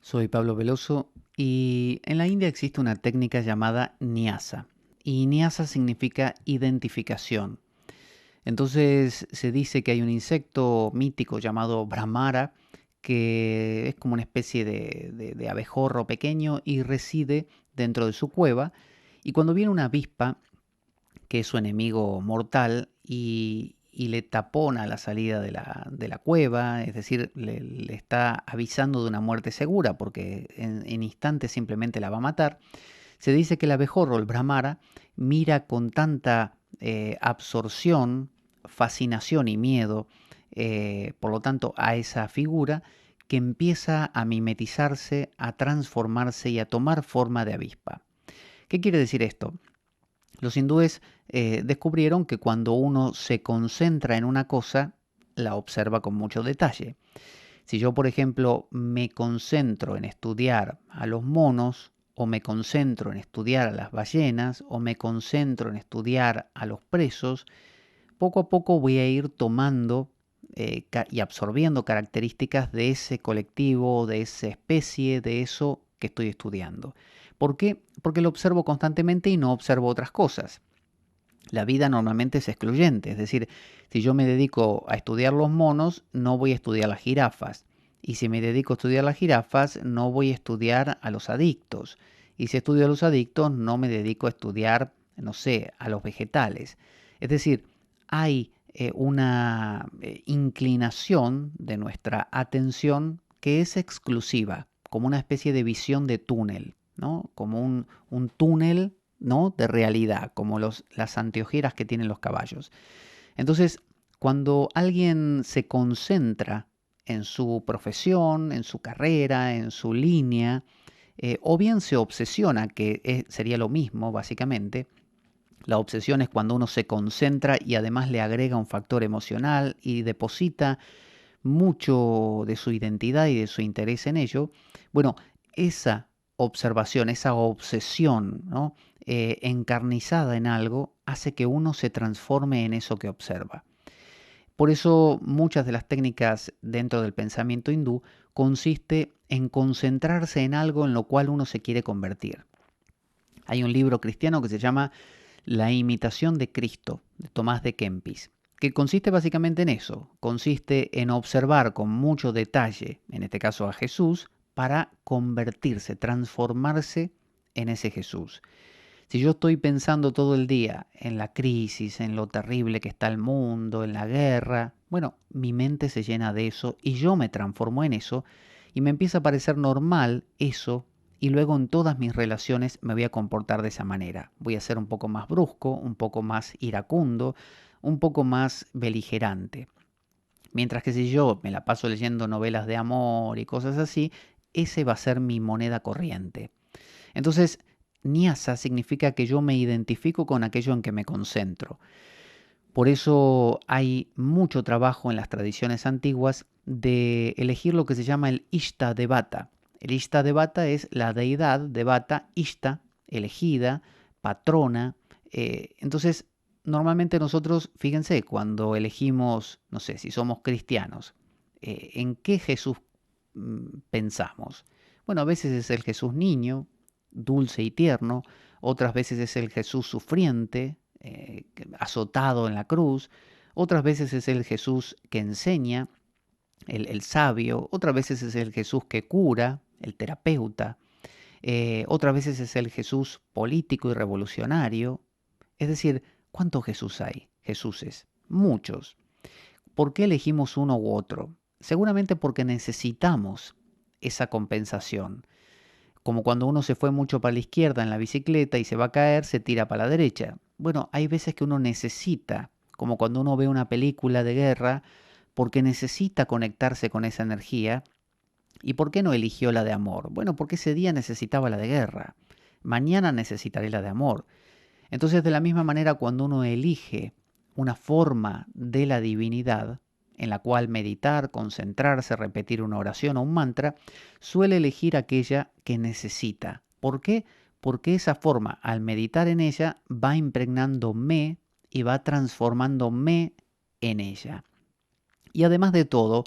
Soy Pablo Veloso y en la India existe una técnica llamada Nyasa. Y Nyasa significa identificación. Entonces se dice que hay un insecto mítico llamado Brahmara que es como una especie de abejorro pequeño y reside dentro de su cueva. Y cuando viene una avispa, que es su enemigo mortal, y le tapona la salida de la cueva, es decir, le está avisando de una muerte segura porque en instantes simplemente la va a matar. Se dice que el abejorro, el Brahmara, mira con tanta absorción, fascinación y miedo, por lo tanto, a esa figura, que empieza a mimetizarse, a transformarse y a tomar forma de avispa. ¿Qué quiere decir esto? Los hindúes descubrieron que cuando uno se concentra en una cosa, la observa con mucho detalle. Si yo, por ejemplo, me concentro en estudiar a los monos, o me concentro en estudiar a las ballenas, o me concentro en estudiar a los presos, poco a poco voy a ir tomando y absorbiendo características de ese colectivo, de esa especie, de eso que estoy estudiando. ¿Por qué? Porque lo observo constantemente y no observo otras cosas. La vida normalmente es excluyente, es decir, si yo me dedico a estudiar los monos, no voy a estudiar las jirafas. Y si me dedico a estudiar las jirafas, no voy a estudiar a los adictos. Y si estudio a los adictos, no me dedico a estudiar, no sé, a los vegetales. Es decir, hay una inclinación de nuestra atención que es exclusiva, como una especie de visión de túnel, ¿no? Como un túnel, ¿no?, de realidad, como las anteojeras que tienen los caballos. Entonces, cuando alguien se concentra en su profesión, en su carrera, en su línea, o bien se obsesiona, que sería lo mismo básicamente. La obsesión es cuando uno se concentra y además le agrega un factor emocional y deposita mucho de su identidad y de su interés en ello. Bueno, esa observación, esa obsesión, ¿no?, encarnizada en algo, hace que uno se transforme en eso que observa. Por eso muchas de las técnicas dentro del pensamiento hindú consiste en concentrarse en algo en lo cual uno se quiere convertir. Hay un libro cristiano que se llama La imitación de Cristo, de Tomás de Kempis, que consiste básicamente en eso, consiste en observar con mucho detalle, en este caso a Jesús, para convertirse, transformarse en ese Jesús. Si yo estoy pensando todo el día en la crisis, en lo terrible que está el mundo, en la guerra, bueno, mi mente se llena de eso y yo me transformo en eso y me empieza a parecer normal eso, y luego en todas mis relaciones me voy a comportar de esa manera. Voy a ser un poco más brusco, un poco más iracundo, un poco más beligerante. Mientras que si yo me la paso leyendo novelas de amor y cosas así, ese va a ser mi moneda corriente. Entonces, Nyasa significa que yo me identifico con aquello en que me concentro. Por eso hay mucho trabajo en las tradiciones antiguas de elegir lo que se llama el Ishta Devata. El Ishta Devata es la deidad, Devata, Ishta, elegida, patrona. Entonces, normalmente nosotros, fíjense, cuando elegimos, no sé, si somos cristianos, ¿en qué Jesús pensamos? Bueno, a veces es el Jesús niño, dulce y tierno, otras veces es el Jesús sufriente, azotado en la cruz, otras veces es el Jesús que enseña, el sabio, otras veces es el Jesús que cura, el terapeuta, otras veces es el Jesús político y revolucionario. Es decir, ¿cuántos Jesús hay? Jesuses, muchos. ¿Por qué elegimos uno u otro? Seguramente porque necesitamos esa compensación. Como cuando uno se fue mucho para la izquierda en la bicicleta y se va a caer, se tira para la derecha. Bueno, hay veces que uno necesita, como cuando uno ve una película de guerra, porque necesita conectarse con esa energía. ¿Y por qué no eligió la de amor? Bueno, porque ese día necesitaba la de guerra. Mañana necesitaré la de amor. Entonces, de la misma manera, cuando uno elige una forma de la divinidad en la cual meditar, concentrarse, repetir una oración o un mantra, suele elegir aquella que necesita. ¿Por qué? Porque esa forma, al meditar en ella, va impregnándome y va transformándome en ella. Y además de todo,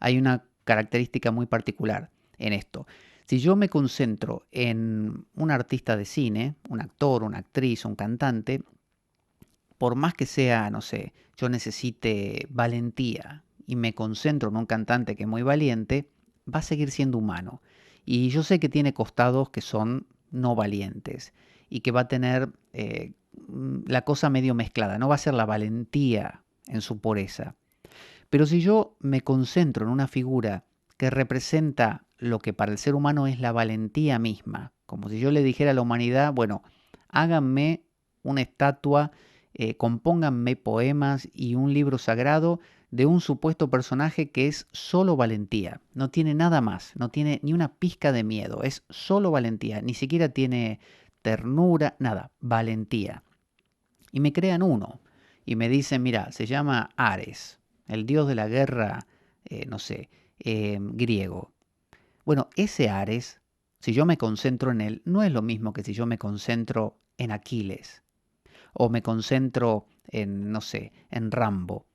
hay una característica muy particular en esto. Si yo me concentro en un artista de cine, un actor, una actriz, un cantante, por más que sea, no sé, yo necesite valentía y me concentro en un cantante que es muy valiente, va a seguir siendo humano. Y yo sé que tiene costados que son no valientes y que va a tener la cosa medio mezclada, no va a ser la valentía en su pureza. Pero si yo me concentro en una figura que representa lo que para el ser humano es la valentía misma, como si yo le dijera a la humanidad, bueno, háganme una estatua, compónganme poemas y un libro sagrado de un supuesto personaje que es solo valentía, no tiene nada más, no tiene ni una pizca de miedo, es solo valentía, ni siquiera tiene ternura, nada, valentía. Y me crean uno y me dicen, mira, se llama Ares, el dios de la guerra, no sé, griego. Bueno, ese Ares, si yo me concentro en él, no es lo mismo que si yo me concentro en Aquiles o me concentro en, no sé, en Rambo,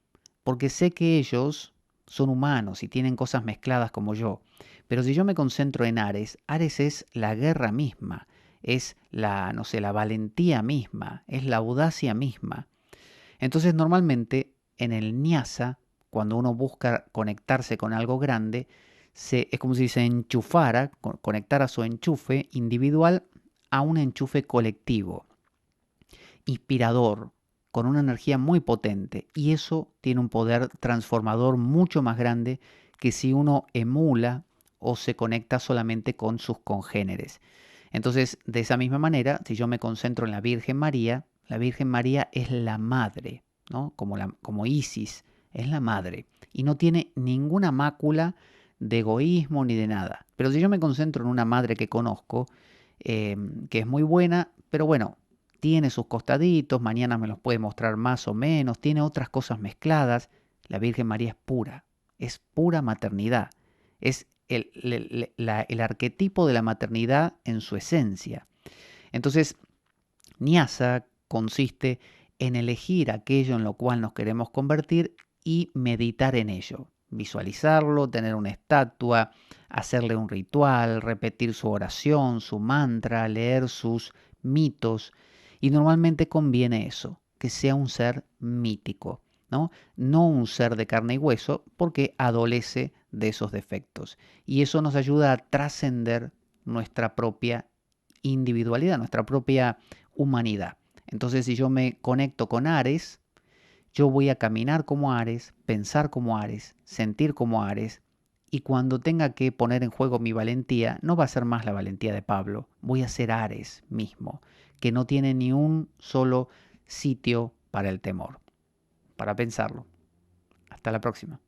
porque sé que ellos son humanos y tienen cosas mezcladas como yo. Pero si yo me concentro en Ares, Ares es la guerra misma, es la, no sé, la valentía misma, es la audacia misma. Entonces normalmente en el Nyasa, cuando uno busca conectarse con algo grande, es como si se enchufara, conectara su enchufe individual a un enchufe colectivo, inspirador, con una energía muy potente. Y eso tiene un poder transformador mucho más grande que si uno emula o se conecta solamente con sus congéneres. Entonces, de esa misma manera, si yo me concentro en la Virgen María es la madre, ¿no? Como Isis, es la madre. Y no tiene ninguna mácula de egoísmo ni de nada. Pero si yo me concentro en una madre que conozco, que es muy buena, pero bueno, tiene sus costaditos, mañana me los puede mostrar más o menos, tiene otras cosas mezcladas, la Virgen María es pura maternidad, es el arquetipo de la maternidad en su esencia. Entonces, Nyasa consiste en elegir aquello en lo cual nos queremos convertir y meditar en ello. Visualizarlo, tener una estatua, hacerle un ritual, repetir su oración, su mantra, leer sus mitos. Y normalmente conviene eso, que sea un ser mítico, ¿no? No un ser de carne y hueso, porque adolece de esos defectos. Y eso nos ayuda a trascender nuestra propia individualidad, nuestra propia humanidad. Entonces, si yo me conecto con Ares, yo voy a caminar como Ares, pensar como Ares, sentir como Ares, y cuando tenga que poner en juego mi valentía, no va a ser más la valentía de Pablo, voy a ser Ares mismo, que no tiene ni un solo sitio para el temor. Para pensarlo. Hasta la próxima.